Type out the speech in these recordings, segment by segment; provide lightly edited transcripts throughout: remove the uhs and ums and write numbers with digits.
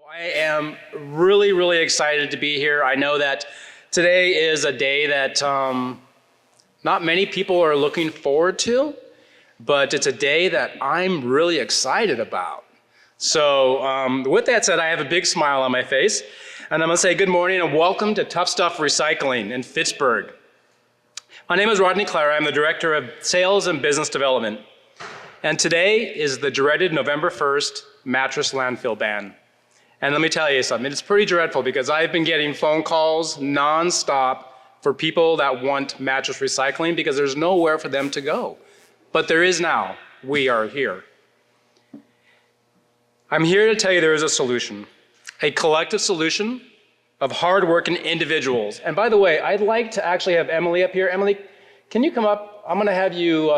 I am really, really excited to be here. I know that today is a day that not many people are looking forward to, but it's a day that I'm really excited about. So with that said, I have a big smile on my face, and I'm gonna say good morning and welcome to Tough Stuff Recycling in Fitchburg. My name is Rodney Clara. I'm the Director of Sales and Business Development. And today is the dreaded November 1st mattress landfill ban. And let me tell you something, it's pretty dreadful because I've been getting phone calls nonstop for people that want mattress recycling because there's nowhere for them to go. But there is now. We are here. I'm here to tell you there is a solution, a collective solution of hardworking individuals. And by the way, I'd like to actually have Emily up here. Emily, can you come up? I'm gonna have you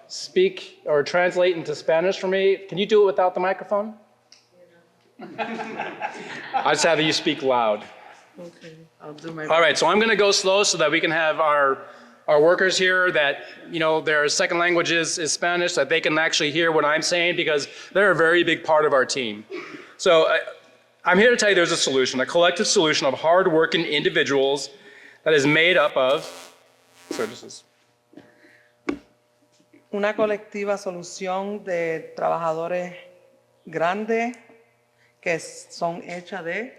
speak or translate into Spanish for me. Can you do it without the microphone? I just have you speak loud. Okay, I'll do my best. All right, so I'm gonna go slow so that we can have our workers here that, you know, their second language is Spanish, that they can actually hear what I'm saying because they're a very big part of our team. So I'm here to tell you there's a solution, a collective solution of hardworking individuals that is made up of services. Una colectiva solución de trabajadores grandes que son hechas de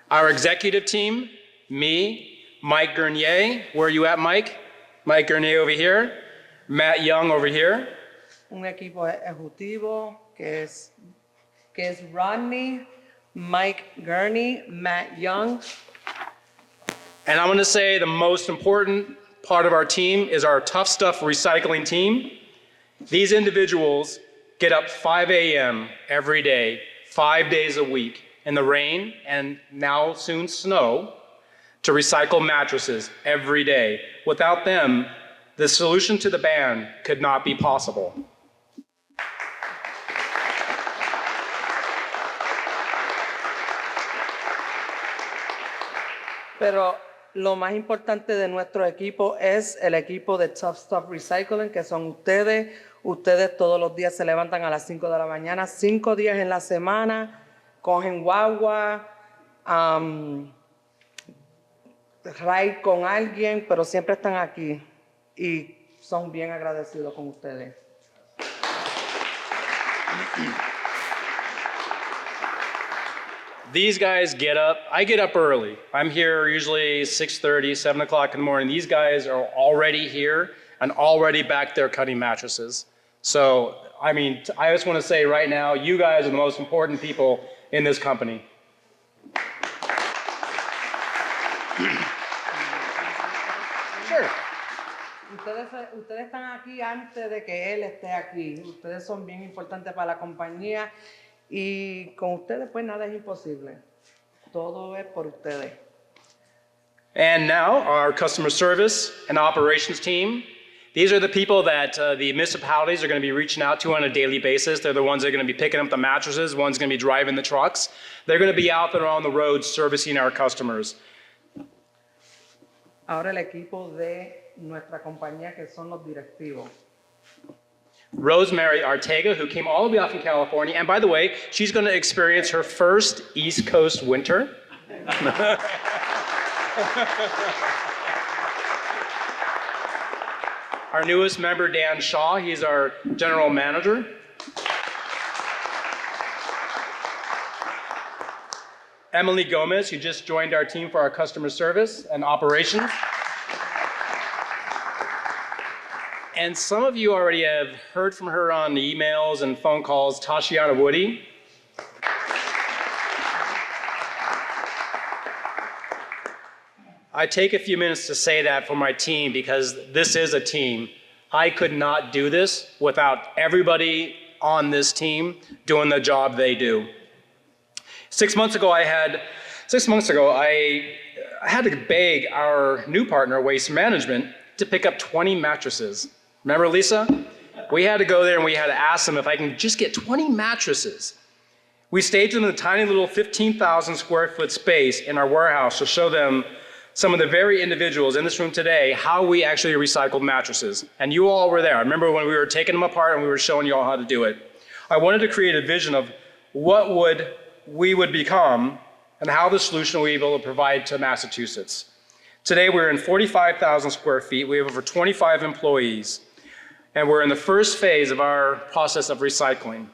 Our executive team, me, Mike Gurnier, where are you at, Mike? Mike Gurnier over here, Matt Young over here. un equipo ejecutivo que es Rodney, Mike Gurney, Matt Young. And I'm gonna say the most important part of our team is our Tough Stuff Recycling team. These individuals get up 5 a.m. every day, 5 days a week, in the rain and now soon snow, to recycle mattresses every day. Without them, the solution to the ban could not be possible. Pero lo más importante de nuestro equipo es el equipo de Tough Stuff Recycling, que son ustedes. Ustedes todos los días se levantan a las 5 de la mañana, 5 días en la semana, cogen guagua, ride con alguien, pero siempre están aquí y son bien agradecidos con ustedes. These guys get up, I get up early. I'm here usually 6:30, 7 o'clock in the morning. These guys are already here and already back there cutting mattresses. So, I mean, I just want to say right now, you guys are the most important people in this company. Sure. Ustedes están aquí antes de que él esté aquí. Ustedes son bien importantes para la compañía y con ustedes pues nada es imposible. Todo es por ustedes. And now our customer service and operations team. These are the people that the municipalities are going to be reaching out to on a daily basis. They're the ones that are going to be picking up the mattresses, one's going to be driving the trucks. They're going to be out there on the road servicing our customers. Ahora el equipo de nuestra compañía que son los directivos. Rosemary Arteaga, who came all the way out from California. And by the way, she's going to experience her first East Coast winter. Our newest member, Dan Shaw, he's our general manager. Emily Gomez, who just joined our team for our customer service and operations. And some of you already have heard from her on the emails and phone calls, Tashiana Woody. I take a few minutes to say that for my team because this is a team. I could not do this without everybody on this team doing the job they do. 6 months ago, I had to beg our new partner, Waste Management, to pick up 20 mattresses. Remember, Lisa? We had to go there and we had to ask them if I can just get 20 mattresses. We staged them in a tiny little 15,000 square foot space in our warehouse to show them some of the very individuals in this room today how we actually recycled mattresses. And you all were there. I remember when we were taking them apart and we were showing you all how to do it. I wanted to create a vision of what would we would become and how the solution we'll be able to provide to Massachusetts. Today, we're in 45,000 square feet. We have over 25 employees, and we're in the first phase of our process of recycling.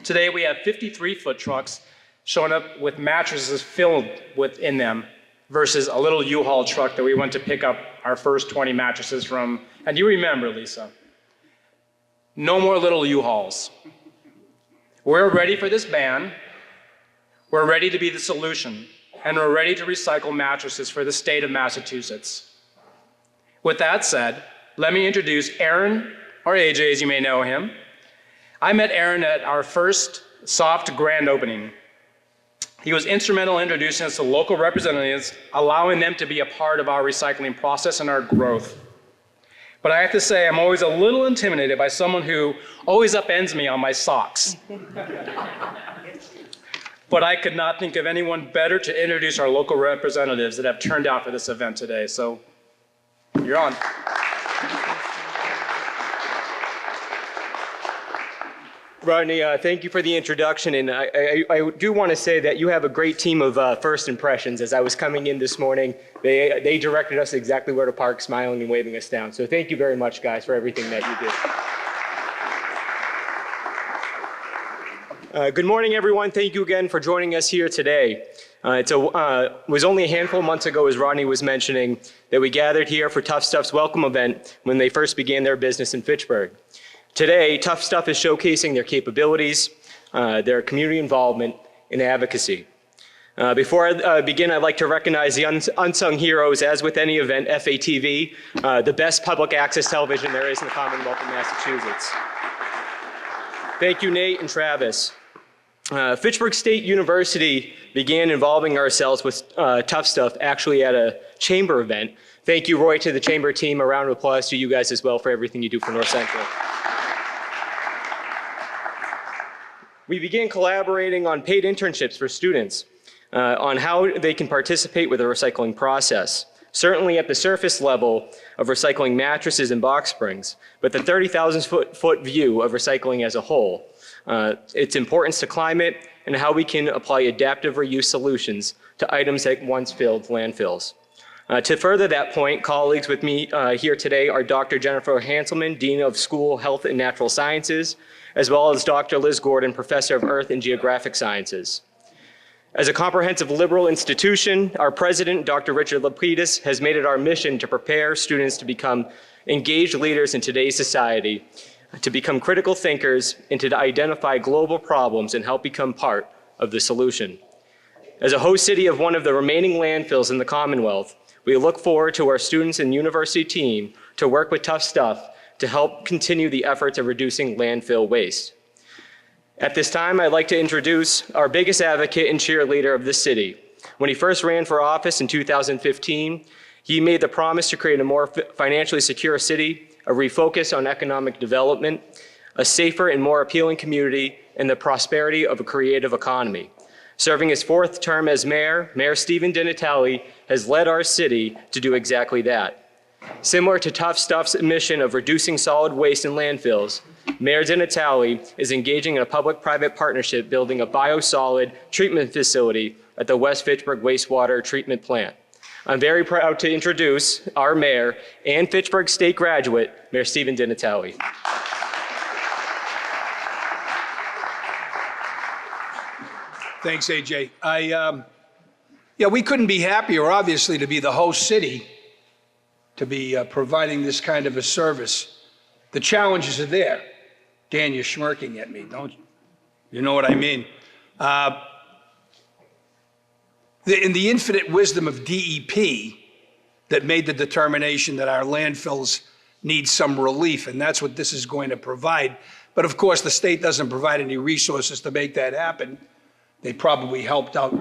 Today, we have 53 foot trucks showing up with mattresses filled within them versus a little U-Haul truck that we went to pick up our first 20 mattresses from. And you remember, Lisa, no more little U-Hauls. We're ready for this ban. We're ready to be the solution, and we're ready to recycle mattresses for the state of Massachusetts. With that said, let me introduce Aaron, or AJ as you may know him. I met Aaron at our first Soft grand opening. He was instrumental in introducing us to local representatives, allowing them to be a part of our recycling process and our growth. But I have to say, I'm always a little intimidated by someone who always upends me on my socks. But I could not think of anyone better to introduce our local representatives that have turned out for this event today. So, you're on. Rodney, thank you for the introduction, and I do want to say that you have a great team of first impressions. As I was coming in this morning, they directed us exactly where to park, smiling and waving us down. So thank you very much, guys, for everything that you did. Good morning, everyone. Thank you again for joining us here today. It was only a handful of months ago, as Rodney was mentioning, that we gathered here for Tough Stuff's welcome event when they first began their business in Fitchburg. Today, Tough Stuff is showcasing their capabilities, their community involvement, and advocacy. Before I begin, I'd like to recognize the unsung heroes, as with any event, FATV, the best public access television there is in the Commonwealth of Massachusetts. Thank you, Nate and Travis. Fitchburg State University began involving ourselves with Tough Stuff actually at a chamber event. Thank you, Roy, to the chamber team. A round of applause to you guys as well for everything you do for North Central. We began collaborating on paid internships for students on how they can participate with the recycling process. Certainly at the surface level of recycling mattresses and box springs, but the 30,000 foot view of recycling as a whole, its importance to climate, and how we can apply adaptive reuse solutions to items that once filled landfills. To further that point, colleagues with me here today are Dr. Jennifer Hanselman, Dean of School Health and Natural Sciences, as well as Dr. Liz Gordon, Professor of Earth and Geographic Sciences. As a comprehensive liberal institution, our president, Dr. Richard Lapidus, has made it our mission to prepare students to become engaged leaders in today's society, to become critical thinkers, and to identify global problems and help become part of the solution. As a host city of one of the remaining landfills in the Commonwealth, we look forward to our students and university team to work with Tough Stuff to help continue the efforts of reducing landfill waste. At this time, I'd like to introduce our biggest advocate and cheerleader of this city. When he first ran for office in 2015, he made the promise to create a more financially secure city, a refocus on economic development, a safer and more appealing community, and the prosperity of a creative economy. Serving his fourth term as mayor, Mayor Stephen DiNatale has led our city to do exactly that. Similar to Tough Stuff's mission of reducing solid waste in landfills, Mayor DiNatale is engaging in a public-private partnership building a biosolid treatment facility at the West Fitchburg Wastewater Treatment Plant. I'm very proud to introduce our mayor and Fitchburg State graduate, Mayor Stephen DiNatale. Thanks, AJ. We couldn't be happier, obviously, to be the host city, to be providing this kind of a service. The challenges are there. Dan, you're smirking at me, don't you? You know what I mean? In the infinite wisdom of DEP that made the determination that our landfills need some relief, and that's what this is going to provide. But of course, the state doesn't provide any resources to make that happen. They probably helped out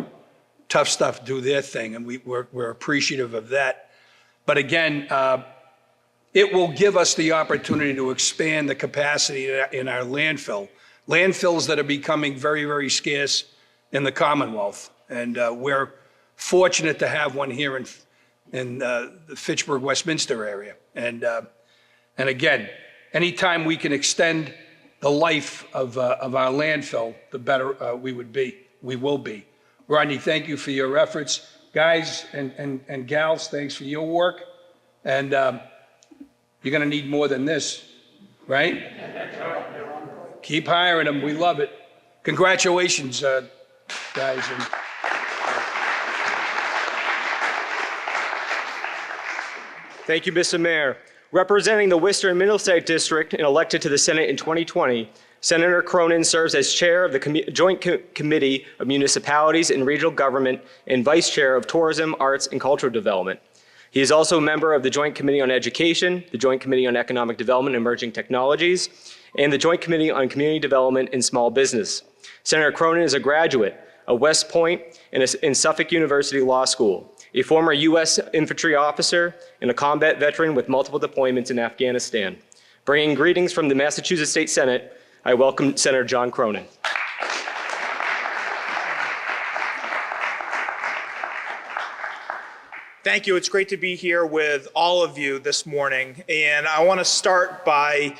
Tough Stuff do their thing, and we're appreciative of that. But again, it will give us the opportunity to expand the capacity in our landfills that are becoming very, very scarce in the Commonwealth. And we're fortunate to have one here in the Fitchburg, Westminster area. And again, anytime we can extend the life of our landfill, the better we would be. we will be. Rodney, thank you for your efforts. Guys and gals, thanks for your work. And you're going to need more than this, right? Keep hiring them. We love it. Congratulations, guys. Thank you, Mr. Mayor. Representing the Worcester and Middlesex District and elected to the Senate in 2020, Senator Cronin serves as chair of the Joint Committee of Municipalities and Regional Government and vice chair of Tourism, Arts, and Cultural Development. He is also a member of the Joint Committee on Education, the Joint Committee on Economic Development and Emerging Technologies, and the Joint Committee on Community Development and Small Business. Senator Cronin is a graduate of West Point and Suffolk University Law School, a former U.S. infantry officer and a combat veteran with multiple deployments in Afghanistan. Bringing greetings from the Massachusetts State Senate, I welcome Senator John Cronin. Thank you. It's great to be here with all of you this morning. And I want to start by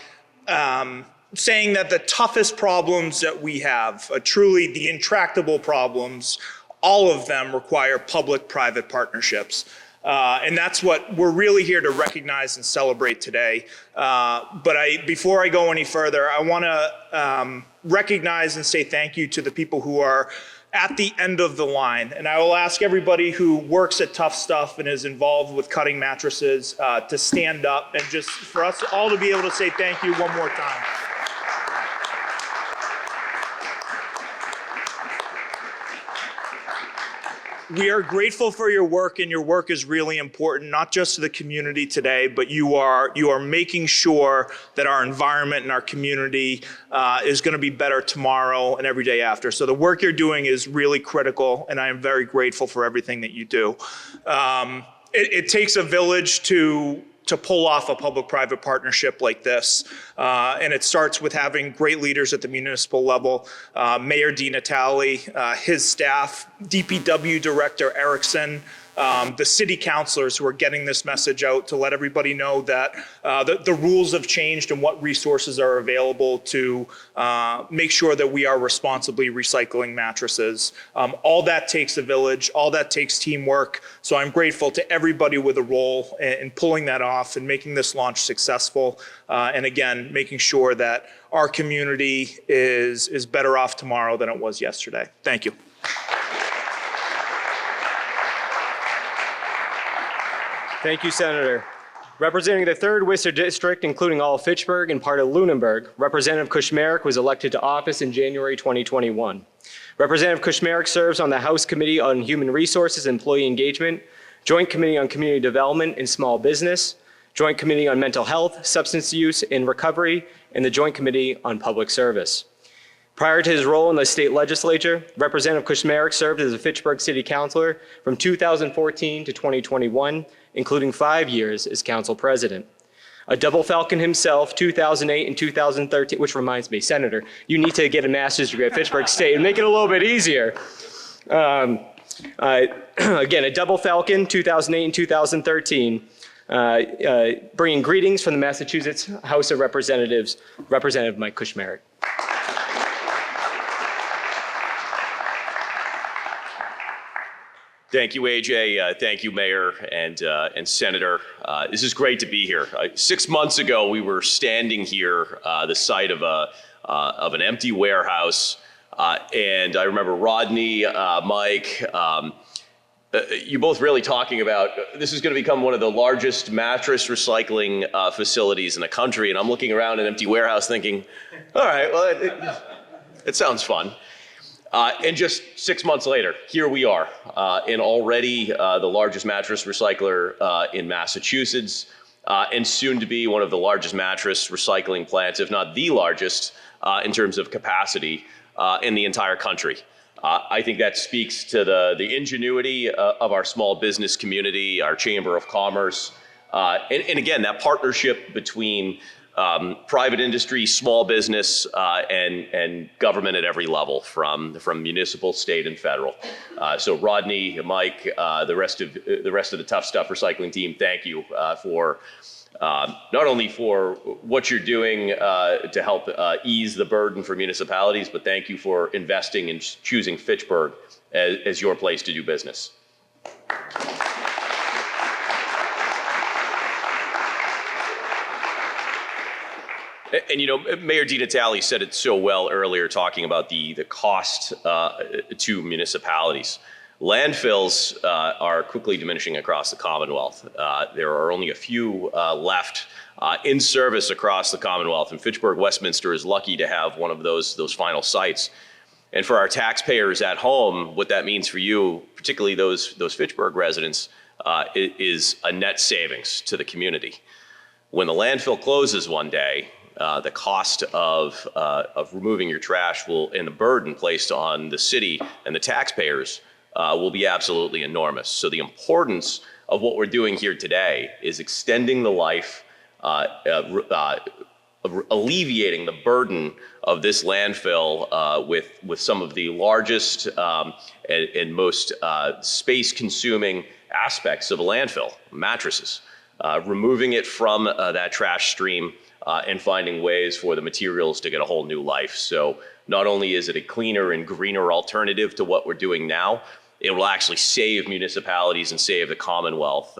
saying that the toughest problems that we have, truly the intractable problems, all of them require public-private partnerships. And that's what we're really here to recognize and celebrate today. But before I go any further, I want to recognize and say thank you to the people who are at the end of the line. And I will ask everybody who works at Tough Stuff and is involved with cutting mattresses to stand up and just for us all to be able to say thank you one more time. We are grateful for your work, and your work is really important, not just to the community today, but you are making sure that our environment and our community is going to be better tomorrow and every day after. So the work you're doing is really critical, and I am very grateful for everything that you do. It takes a village to pull off a public-private partnership like this. And it starts with having great leaders at the municipal level. Mayor DiNatale, his staff, DPW Director Erickson, the city councilors who are getting this message out to let everybody know that the rules have changed and what resources are available to make sure that we are responsibly recycling mattresses. All that takes a village, all that takes teamwork. So I'm grateful to everybody with a role in pulling that off and making this launch successful. And again, making sure that our community is better off tomorrow than it was yesterday. Thank you. Thank you, Senator. Representing the 3rd Worcester District, including all of Fitchburg and part of Lunenburg, Representative Kushmarek was elected to office in January 2021. Representative Kushmarek serves on the House Committee on Human Resources and Employee Engagement, Joint Committee on Community Development and Small Business, Joint Committee on Mental Health, Substance Use and Recovery, and the Joint Committee on Public Service. Prior to his role in the state legislature, Representative Kushmarek served as a Fitchburg City Councilor from 2014 to 2021, including 5 years as council president. A double Falcon himself, 2008 and 2013, which reminds me, Senator, you need to get a master's degree at Fitchburg State and make it a little bit easier. Again, a double Falcon, 2008 and 2013, bringing greetings from the Massachusetts House of Representatives, Representative Mike Kushmarek. Thank you, AJ. Thank you, Mayor and Senator. This is great to be here. 6 months ago, we were standing here, the site of an empty warehouse, and I remember Rodney, Mike, you both really talking about this is going to become one of the largest mattress recycling facilities in the country, and I'm looking around an empty warehouse thinking, all right, well, it sounds fun. And just 6 months later, here we are, in already the largest mattress recycler in Massachusetts, and soon to be one of the largest mattress recycling plants, if not the largest, in terms of capacity in the entire country. I think that speaks to the ingenuity of our small business community, our Chamber of Commerce, and again, that partnership between private industry, small business, and government at every level, from municipal, state, and federal. So Rodney, Mike, the rest of the Tough Stuff recycling team, thank you for not only for what you're doing to help ease the burden for municipalities, but thank you for investing and choosing Fitchburg as your place to do business. And you know, Mayor DiNatale said it so well earlier, talking about the cost to municipalities. Landfills are quickly diminishing across the Commonwealth. There are only a few left in service across the Commonwealth, and Fitchburg Westminster is lucky to have one of those final sites. And for our taxpayers at home, what that means for you, particularly those Fitchburg residents, is a net savings to the community. When the landfill closes one day, the cost of removing your trash and the burden placed on the city and the taxpayers will be absolutely enormous. So the importance of what we're doing here today is extending the life, alleviating the burden of this landfill with some of the largest and most space-consuming aspects of a landfill, mattresses. Removing it from that trash stream and finding ways for the materials to get a whole new life. So not only is it a cleaner and greener alternative to what we're doing now, it will actually save municipalities and save the Commonwealth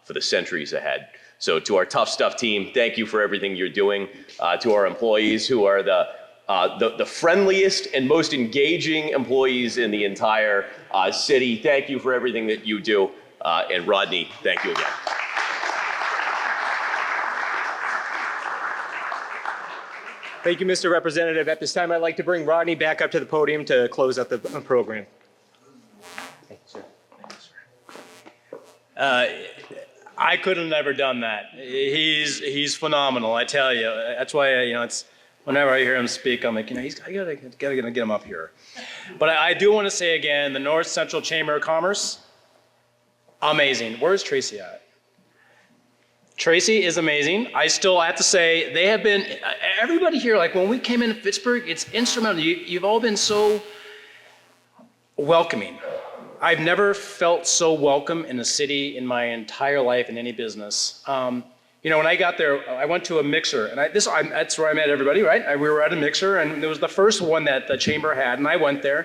for the centuries ahead. So to our Tough Stuff team, thank you for everything you're doing. To our employees, who are the friendliest and most engaging employees in the entire city, thank you for everything that you do. And Rodney, thank you again. Thank you, Mr. Representative. At this time, I'd like to bring Rodney back up to the podium to close out the program. I could have never done that. He's phenomenal, I tell you. That's why it's whenever I hear him speak, I'm like, I gotta get him up here. But I do want to say again, the North Central Chamber of Commerce, amazing. Where's Tracy at? Tracy is amazing. I still have to say, they have been, everybody here, like when we came into Fitchburg, it's instrumental. You've all been so welcoming. I've never felt so welcome in a city in my entire life in any business. When I got there, I went to a mixer, and that's where I met everybody, right? We were at a mixer, and it was the first one that the chamber had, and I went there.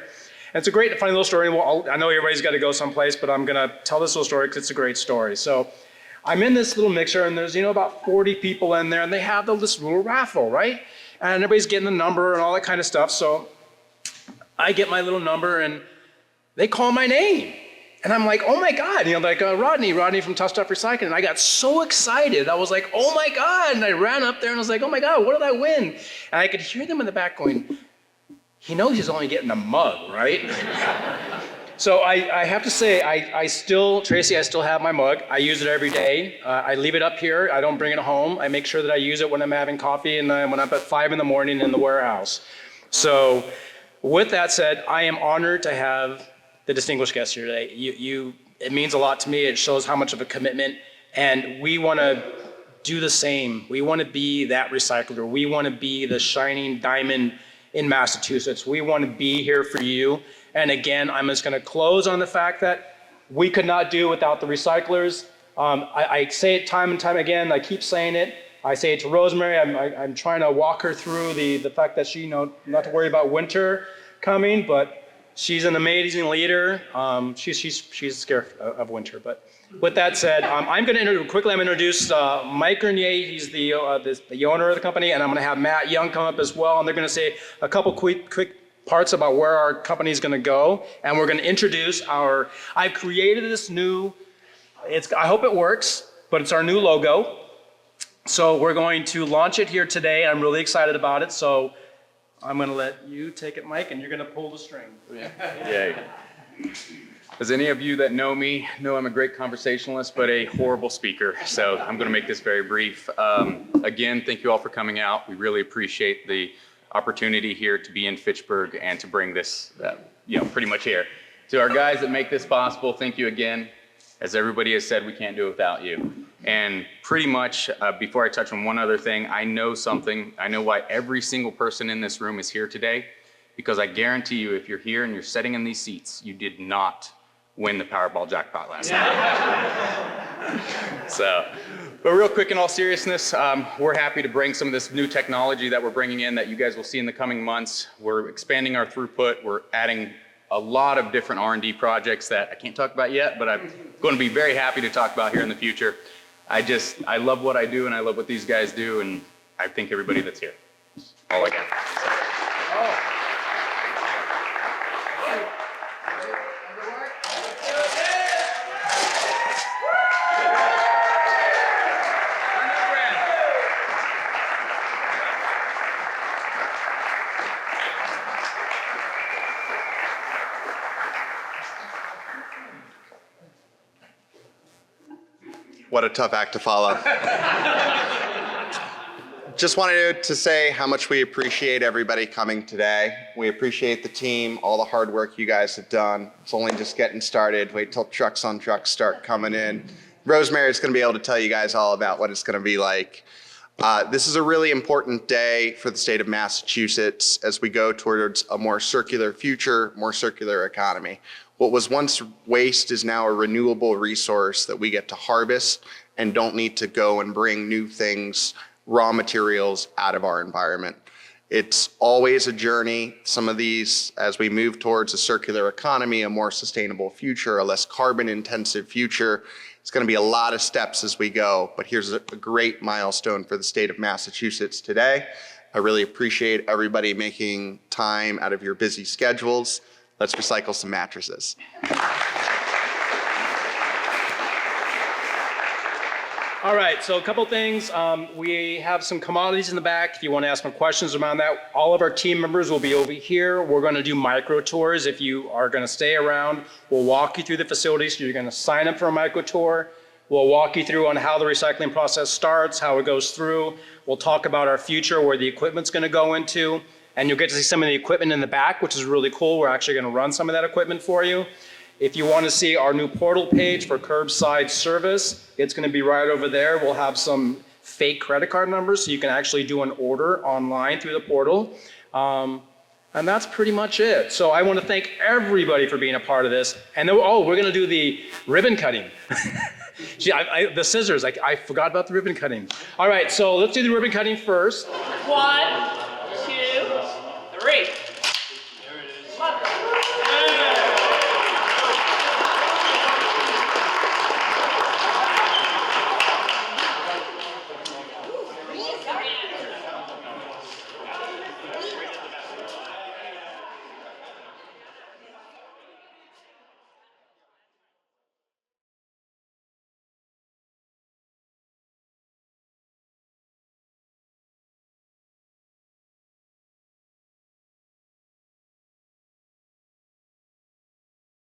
And it's a great, funny little story. Well, I know everybody's got to go someplace, but I'm going to tell this little story because it's a great story. So I'm in this little mixer, and there's about 40 people in there, and they have this little raffle, right? And everybody's getting the number and all that kind of stuff. So I get my little number, and they call my name. And I'm like, oh my God, Rodney from Tough Stuff Recycling. And I got so excited. I was like, oh my God. And I ran up there and I was like, oh my God, what did I win? And I could hear them in the back going, he knows he's only getting a mug, right? So I have to say, Tracy, I still have my mug. I use it every day. I leave it up here. I don't bring it home. I make sure that I use it when I'm having coffee and when I'm up at 5 in the morning in the warehouse. So with that said, I am honored to have the distinguished guest here today. It means a lot to me. It shows how much of a commitment, and we want to do the same. We want to be that recycler. We want to be the shining diamond in Massachusetts. We want to be here for you. And again, I'm just going to close on the fact that we could not do without the recyclers. I say it time and time again. I keep saying it. I say it to Rosemary. I'm trying to walk her through the fact that she, not to worry about winter coming, but she's an amazing leader. She's scared of winter. But with that said, I'm going to introduce Mike Grenier. He's the owner of the company, and I'm going to have Matt Young come up as well, and they're going to say a couple quick parts about where our company is going to go, and we're going to introduce I've created this new. I hope it works, but it's our new logo. So we're going to launch it here today. I'm really excited about it. So I'm going to let you take it, Mike, and you're going to pull the string. Yay. As any of you that know me know, I'm a great conversationalist, but a horrible speaker. So I'm going to make this very brief. Again, thank you all for coming out. We really appreciate the opportunity here to be in Fitchburg and to bring this, pretty much here. To our guys that make this possible, thank you again. As everybody has said, we can't do it without you. And pretty much, before I touch on one other thing, I know something. I know why every single person in this room is here today, because I guarantee you, if you're here and you're sitting in these seats, you did not win the Powerball jackpot last night. So But real quick, in all seriousness, we're happy to bring some of this new technology that we're bringing in that you guys will see in the coming months. We're expanding our throughput. We're adding a lot of different R&D projects that I can't talk about yet, but I'm going to be very happy to talk about here in the future. I love what I do and I love what these guys do, and I thank everybody that's here. That's all I got. What a tough act to follow. Just wanted to say how much we appreciate everybody coming today. We appreciate the team, all the hard work you guys have done. It's only just getting started. Wait till trucks on trucks start coming in. Rosemary is going to be able to tell you guys all about what it's going to be like. This is a really important day for the state of Massachusetts as we go towards a more circular future, more circular economy. What was once waste is now a renewable resource that we get to harvest and don't need to go and bring new things, raw materials out of our environment. It's always a journey. Some of these, as we move towards a circular economy, a more sustainable future, a less carbon intensive future, it's going to be a lot of steps as we go, but here's a great milestone for the state of Massachusetts today. I really appreciate everybody making time out of your busy schedules. Let's recycle some mattresses. All right, so a couple things. We have some commodities in the back. If you want to ask some questions around that, all of our team members will be over here. We're going to do micro tours. If you are going to stay around, we'll walk you through the facilities. So you're going to sign up for a micro tour. We'll walk you through on how the recycling process starts, how it goes through. We'll talk about our future, where the equipment's going to go into. And you'll get to see some of the equipment in the back, which is really cool. We're actually going to run some of that equipment for you. If you want to see our new portal page for curbside service, it's going to be right over there. We'll have some fake credit card numbers so you can actually do an order online through the portal. And that's pretty much it. So I want to thank everybody for being a part of this. And then, we're going to do the ribbon cutting. Gee, the scissors, I forgot about the ribbon cutting. All right, so let's do the ribbon cutting first. 1, 2, 3.